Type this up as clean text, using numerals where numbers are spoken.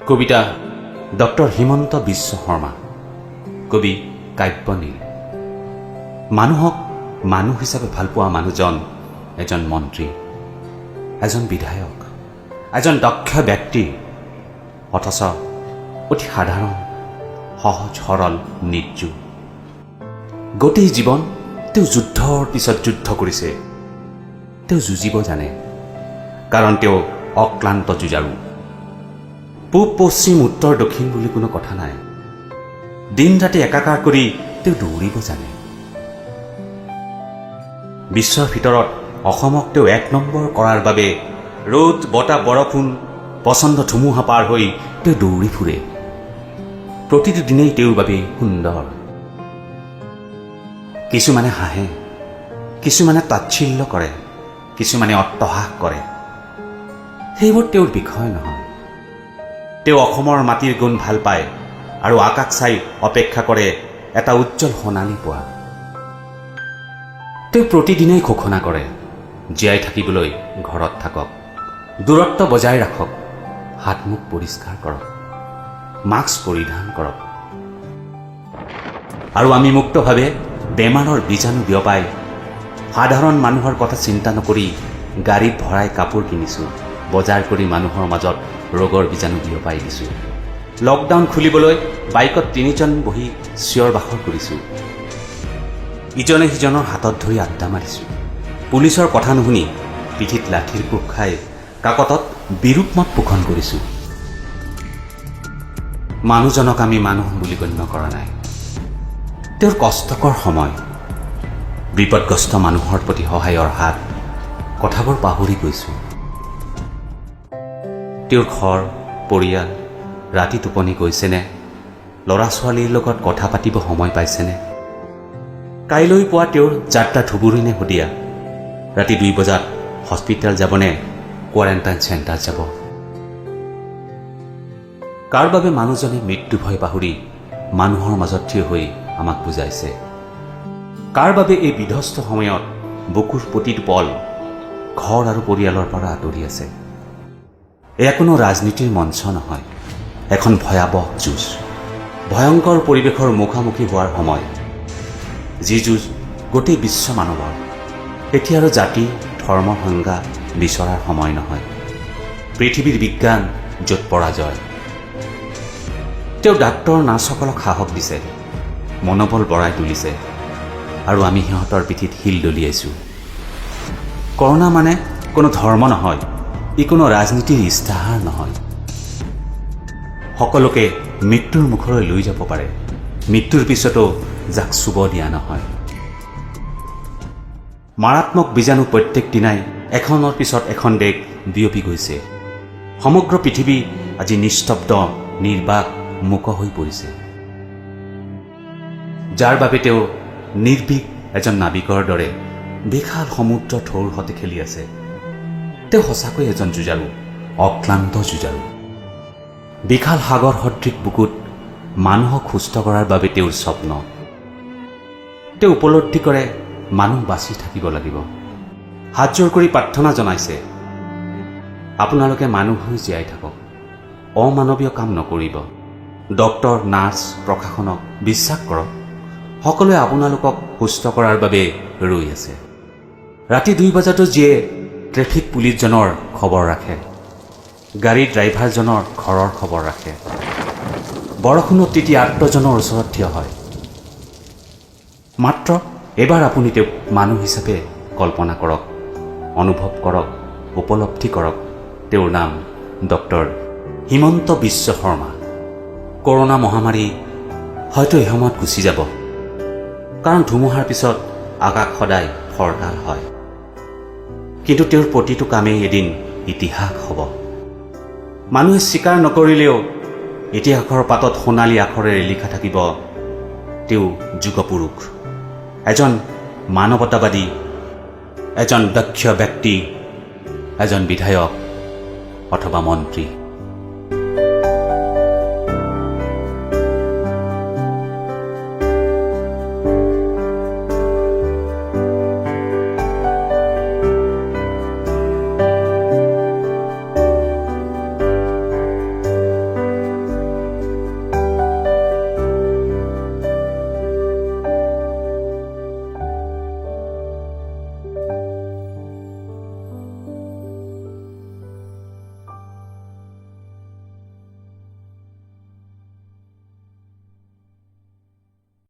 কবিতা doctor Himanta Biswa Sarma, কবি কাব্যনীল। মানুহক মানুহ হিচাপে ভাল পোৱা মানুহজন এজন মন্ত্ৰী, এজন বিধায়ক, এজন দক্ষ ব্যক্তি, অথচ অতি সাধাৰণ, সহজ সৰল, নিৰ্জীৱ। গোটেই জীৱন তেওঁ যুদ্ধৰ পিছত যুদ্ধ কৰিছে। তেওঁ যুঁজিব জানে, কাৰণ তেওঁ অক্লান্ত যুঁজাৰু। পূব পশ্চিম উত্তৰ দক্ষিণ বুলি কোনো কথা নাই। দিন ৰাতি একাকাৰ কৰি তেওঁ দৌৰিব জানে। বিশ্বৰ ভিতৰত অসমক তেওঁ ১ নম্বৰ কৰাৰ বাবে ৰ'দ বতাহ বৰষুণ পচন্দ ধুমুহা পাৰ হৈ তেওঁ দৌৰি ফুৰে। প্ৰতিটো দিনেই তেওঁৰ বাবে সুন্দৰ। কিছুমানে হাঁহে, কিছুমানে তাচ্ছিল্য কৰে, কিছুমানে অট্টহাস কৰে। সেইবোৰ তেওঁৰ বিষয় নহয়। তেওঁ অসমৰ মাটিৰ গুণ ভাল পায় আৰু আকাশ চাই অপেক্ষা কৰে এটা উজ্জ্বল সোণালী পোৱা। তেওঁ প্ৰতিদিনেই ঘোষণা কৰে, জীয়াই থাকিবলৈ ঘৰত থাকক, দূৰত্ব বজাই ৰাখক, হাত মুখ পৰিষ্কাৰ কৰক, মাস্ক পৰিধান কৰক। আৰু আমি মুক্তভাৱে বেমাৰৰ বীজাণু বিয়পাই সাধাৰণ মানুহৰ কথা চিন্তা নকৰি গাড়ীত ভৰাই কাপোৰ কিনিছোঁ, বজাৰ কৰি মানুহৰ মাজত ৰোগৰ বীজাণু বিয়পাই দিছোঁ। লকডাউন খুলিবলৈ বাইকত ৩জন বহি চিঞৰ বাখৰ কৰিছোঁ। ইজনে সিজনৰ হাতত ধৰি আড্ডা মাৰিছোঁ। পুলিচৰ কথা নুশুনি পিঠিত লাঠিৰ কোব খাই কাকতত বিৰূপ মত পোষণ কৰিছোঁ। মানুহজনক আমি মানুহ বুলি গণ্য কৰা নাই। তেওঁৰ কষ্টকৰ সময়, বিপদগ্ৰস্ত মানুহৰ প্ৰতি সহায়ৰ হাত, কথাবোৰ পাহৰি গৈছোঁ। তেওঁৰ ঘৰ পৰিয়াল ৰাতি টোপনি গৈছেনে? ল'ৰা ছোৱালীৰ লগত কথা পাতিব সময় পাইছেনে? কাইলৈ পুৱা তেওঁৰ যাত্ৰা ধুবুৰী নে শদিয়া? ৰাতি ২ বজাত হস্পিটেল যাবনে কোৱাৰেণ্টাইন চেণ্টাৰ যাব? কাৰ বাবে মানুহজনে মৃত্যু ভয় পাহৰি মানুহৰ মাজত থিয় হৈ আমাক বুজাইছে? কাৰ বাবে এই বিধ্বস্ত সময়ত বুকুৰ প্ৰতিটো পল ঘৰ আৰু পৰিয়ালৰ পৰা আঁতৰি আছে? এয়া কোনো ৰাজনীতিৰ মঞ্চ নহয়, এখন ভয়াৱহ যুঁজ, ভয়ংকৰ পৰিৱেশৰ মুখামুখি হোৱাৰ সময়। যি যুঁজ গোটেই বিশ্ব মানৱৰ। এতিয়া আৰু জাতি ধৰ্ম সংজ্ঞা বিচৰাৰ সময় নহয়। পৃথিৱীৰ বিজ্ঞান য'ত পৰাজয়। তেওঁ ডাক্তৰ নাৰ্ছসকলক সাহস দিছে, মনোবল বঢ়াই তুলিছে, আৰু আমি সিহঁতৰ পিঠিত শিল দলিয়াইছোঁ। কৰোণা মানে কোনো ধৰ্ম নহয়, ই কোনো ৰাজনীতিৰ ইস্তাহাৰ নহয়। সকলোকে মৃত্যুৰ মুখলৈ লৈ যাব পাৰে, মৃত্যুৰ পিছতো যাক চুব দিয়া নহয়। মাৰাত্মক বীজাণু প্ৰত্যেক দিনাই এখনৰ পিছত এখন দেশ বিয়পি গৈছে। সমগ্ৰ পৃথিৱী আজি নিস্তব্ধ, নিৰ্বাক, মূক হৈ পৰিছে। যাৰ বাবে তেওঁ নিৰ্ভীক এজন নাবিকৰ দৰে বিশাল সমুদ্ৰ ঢৌৰ সতে খেলি আছে। তেওঁ সঁচাকৈ এজন যুঁজাৰু, অক্লান্ত যুঁজাৰু। বিশাল সাগৰ সদৃশ বুকুত মানুহক সুস্থ কৰাৰ বাবে তেওঁৰ স্বপ্ন। তেওঁ উপলব্ধি কৰে মানুহ বাচি থাকিব লাগিব। হাতজোৰ কৰি প্ৰাৰ্থনা জনাইছে, আপোনালোকে মানুহ হৈ জীয়াই থাকক, অমানৱীয় কাম নকৰিব। ডক্তৰ নাৰ্ছ প্ৰশাসনক বিশ্বাস কৰক, সকলোৱে আপোনালোকক সুস্থ কৰাৰ বাবে ৰৈ আছে। ৰাতি ২ বজাতো যিয়ে ট্ৰেফিক পুলিচজনৰ খবৰ ৰাখে, গাড়ীৰ ড্ৰাইভাৰজনৰ ঘৰৰ খবৰ ৰাখে, বৰষুণত তিতি আত্মজনৰ ওচৰত থিয় হয়। মাত্ৰ এবাৰ আপুনি তেওঁক মানুহ হিচাপে কল্পনা কৰক, অনুভৱ কৰক, উপলব্ধি কৰক। তেওঁৰ নাম ডক্টৰ হিমন্ত বিশ্ব শৰ্মা। কৰোণা মহামাৰী হয়তো এই সময়ত গুচি যাব, কাৰণ ধুমুহাৰ পিছত আকাশ সদায় ফৰকাল হয়। কিন্তু তেওঁৰ প্ৰতিটো কামেই এদিন ইতিহাস হ'ব। মানুহে স্বীকাৰ নকৰিলেও ইতিহাসৰ পাতত সোণালী আখৰেৰে লিখা থাকিব, তেওঁ যুগপুৰুষ, এজন মানৱতাবাদী, এজন দক্ষ ব্যক্তি, এজন বিধায়ক অথবা মন্ত্ৰী।